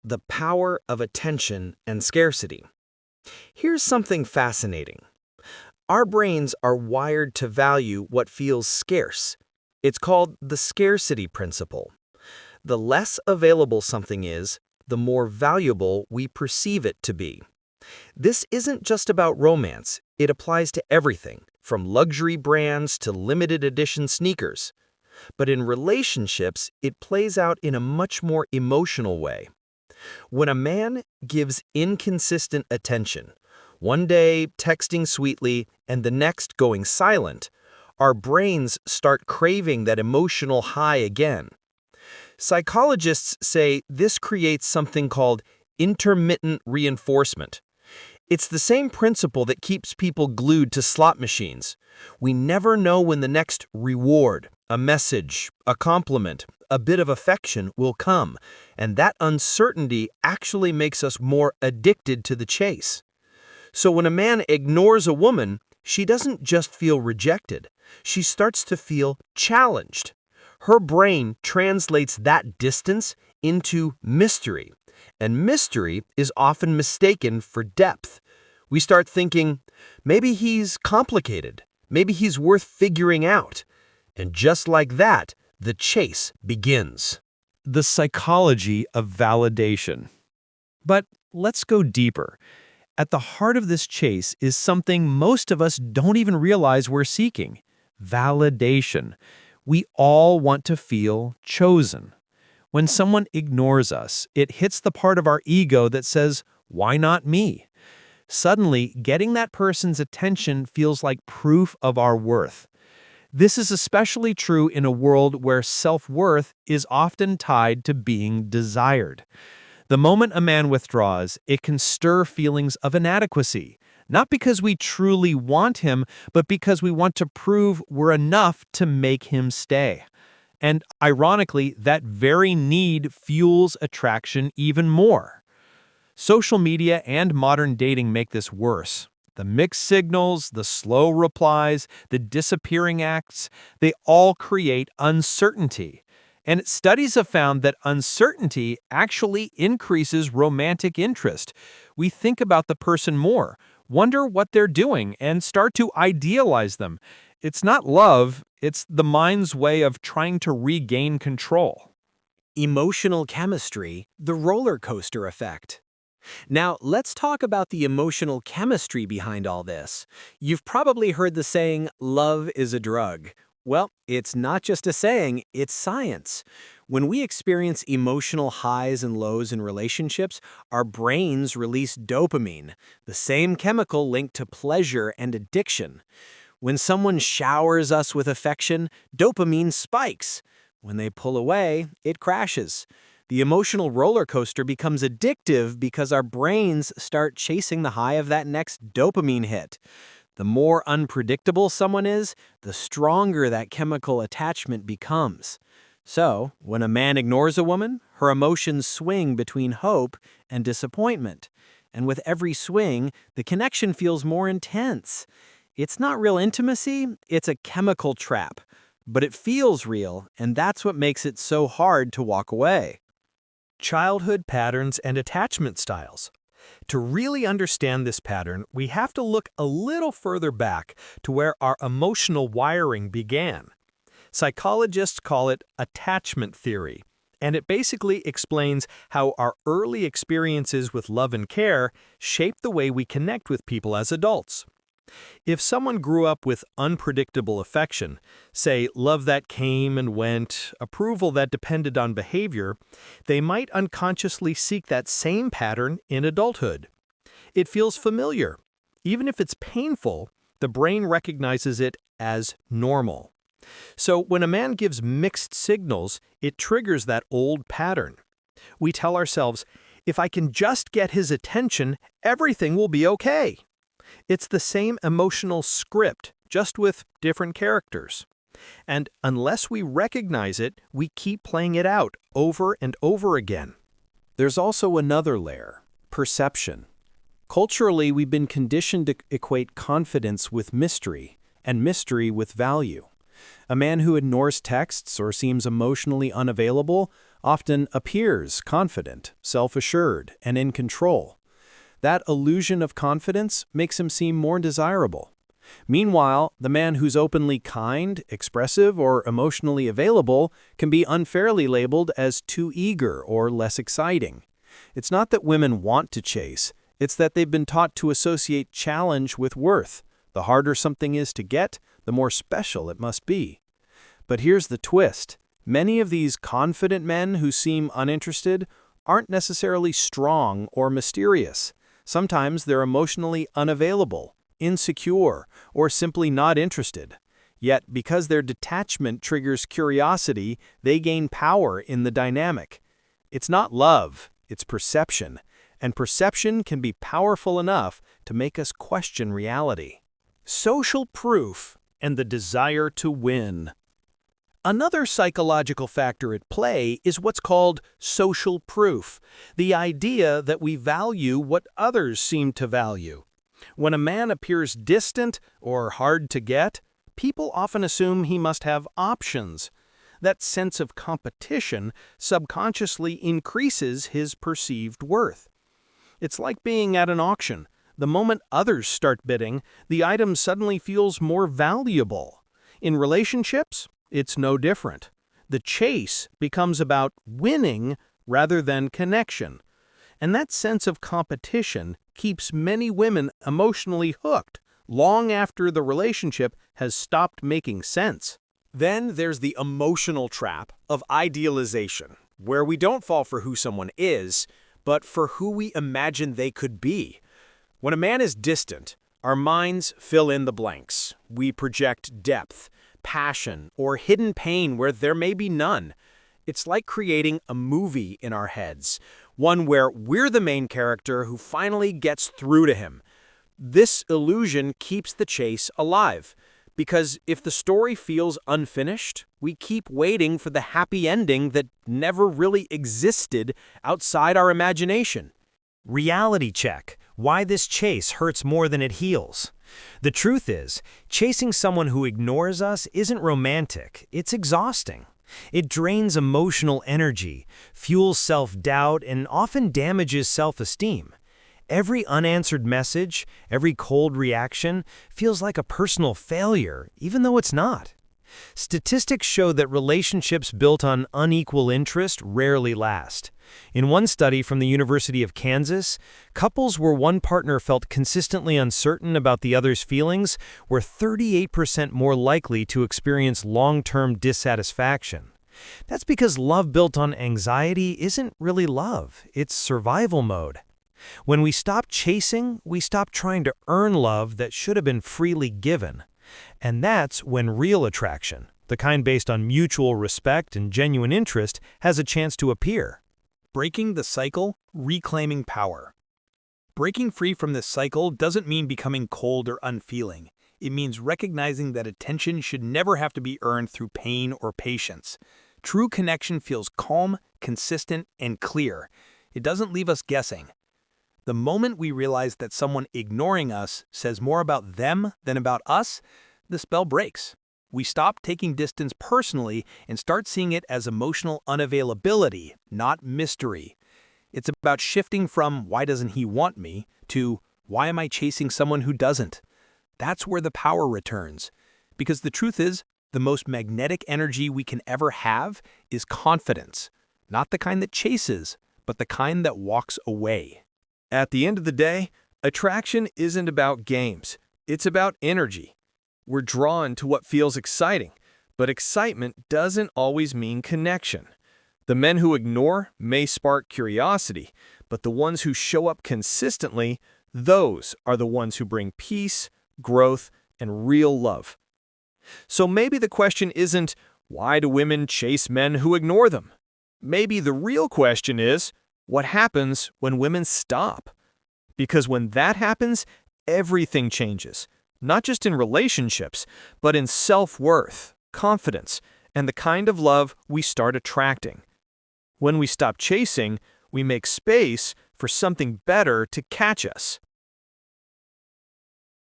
The power of attention and scarcity. Here's something fascinating. Our brains are wired to value what feels scarce. It's called the scarcity principle. The less available something is, the more valuable we perceive it to be. This isn't just about romance, it applies to everything, from luxury brands to limited edition sneakers. But in relationships, it plays out in a much more emotional way. When a man gives inconsistent attention, one day texting sweetly and the next going silent, our brains start craving that emotional high again. Psychologists say this creates something called intermittent reinforcement. It's the same principle that keeps people glued to slot machines. We never know when the next reward, a message, a compliment, a bit of affection will come, and that uncertainty actually makes us more addicted to the chase. So when a man ignores a woman, she doesn't just feel rejected. She starts to feel challenged. Her brain translates that distance into mystery, and mystery is often mistaken for depth. We start thinking, maybe he's complicated, maybe he's worth figuring out. And just like that, the chase begins. The psychology of validation. But let's go deeper. At the heart of this chase is something most of us don't even realize we're seeking: validation. We all want to feel chosen. When someone ignores us, it hits the part of our ego that says, "Why not me?" Suddenly, getting that person's attention feels like proof of our worth. This is especially true in a world where self-worth is often tied to being desired. The moment a man withdraws, it can stir feelings of inadequacy, not because we truly want him, but because we want to prove we're enough to make him stay. And ironically, that very need fuels attraction even more. Social media and modern dating make this worse. The mixed signals, the slow replies, the disappearing acts, they all create uncertainty. And studies have found that uncertainty actually increases romantic interest. We think about the person more, wonder what they're doing, and start to idealize them. It's not love, it's the mind's way of trying to regain control. Emotional chemistry, the roller coaster effect. Now, let's talk about the emotional chemistry behind all this. You've probably heard the saying, love is a drug. Well, it's not just a saying, it's science. When we experience emotional highs and lows in relationships, our brains release dopamine, the same chemical linked to pleasure and addiction. When someone showers us with affection, dopamine spikes. When they pull away, it crashes. The emotional roller coaster becomes addictive because our brains start chasing the high of that next dopamine hit. The more unpredictable someone is, the stronger that chemical attachment becomes. So, when a man ignores a woman, her emotions swing between hope and disappointment. And with every swing, the connection feels more intense. It's not real intimacy, it's a chemical trap. But it feels real, and that's what makes it so hard to walk away. Childhood patterns and attachment styles. To really understand this pattern, we have to look a little further back to where our emotional wiring began. Psychologists call it attachment theory, and it basically explains how our early experiences with love and care shape the way we connect with people as adults. If someone grew up with unpredictable affection, say love that came and went, approval that depended on behavior, they might unconsciously seek that same pattern in adulthood. It feels familiar. Even if it's painful, the brain recognizes it as normal. So when a man gives mixed signals, it triggers that old pattern. We tell ourselves, if I can just get his attention, everything will be okay. It's the same emotional script, just with different characters. And unless we recognize it, we keep playing it out over and over again. There's also another layer: perception. Culturally, we've been conditioned to equate confidence with mystery, and mystery with value. A man who ignores texts or seems emotionally unavailable often appears confident, self-assured, and in control. That illusion of confidence makes him seem more desirable. Meanwhile, the man who's openly kind, expressive, or emotionally available can be unfairly labeled as too eager or less exciting. It's not that women want to chase, it's that they've been taught to associate challenge with worth. The harder something is to get, the more special it must be. But here's the twist. Many of these confident men who seem uninterested aren't necessarily strong or mysterious. Sometimes they're emotionally unavailable, insecure, or simply not interested. Yet, because their detachment triggers curiosity, they gain power in the dynamic. It's not love, it's perception, and perception can be powerful enough to make us question reality. Social proof and the desire to win. Another psychological factor at play is what's called social proof, the idea that we value what others seem to value. When a man appears distant or hard to get, people often assume he must have options. That sense of competition subconsciously increases his perceived worth. It's like being at an auction. The moment others start bidding, the item suddenly feels more valuable. In relationships, it's no different. The chase becomes about winning rather than connection. And that sense of competition keeps many women emotionally hooked long after the relationship has stopped making sense. Then there's the emotional trap of idealization, where we don't fall for who someone is, but for who we imagine they could be. When a man is distant, our minds fill in the blanks. We project depth, passion, or hidden pain where there may be none. It's like creating a movie in our heads, one where we're the main character who finally gets through to him. This illusion keeps the chase alive, because if the story feels unfinished, we keep waiting for the happy ending that never really existed outside our imagination. Reality check. Why this chase hurts more than it heals. The truth is, chasing someone who ignores us isn't romantic, it's exhausting. It drains emotional energy, fuels self-doubt, and often damages self-esteem. Every unanswered message, every cold reaction, feels like a personal failure, even though it's not. Statistics show that relationships built on unequal interest rarely last. In one study from the University of Kansas, couples where one partner felt consistently uncertain about the other's feelings were 38% more likely to experience long-term dissatisfaction. That's because love built on anxiety isn't really love, it's survival mode. When we stop chasing, we stop trying to earn love that should have been freely given. And that's when real attraction, the kind based on mutual respect and genuine interest, has a chance to appear. Breaking the cycle, reclaiming power. Breaking free from this cycle doesn't mean becoming cold or unfeeling. It means recognizing that attention should never have to be earned through pain or patience. True connection feels calm, consistent, and clear. It doesn't leave us guessing. The moment we realize that someone ignoring us says more about them than about us, the spell breaks. We stop taking distance personally and start seeing it as emotional unavailability, not mystery. It's about shifting from "why doesn't he want me" to "why am I chasing someone who doesn't?" That's where the power returns. Because the truth is, the most magnetic energy we can ever have is confidence. Not the kind that chases, but the kind that walks away. At the end of the day, attraction isn't about games. It's about energy. We're drawn to what feels exciting, but excitement doesn't always mean connection. The men who ignore may spark curiosity, but the ones who show up consistently, those are the ones who bring peace, growth, and real love. So maybe the question isn't, why do women chase men who ignore them? Maybe the real question is, what happens when women stop? Because when that happens, everything changes. Not just in relationships, but in self-worth, confidence, and the kind of love we start attracting. When we stop chasing, we make space for something better to catch us.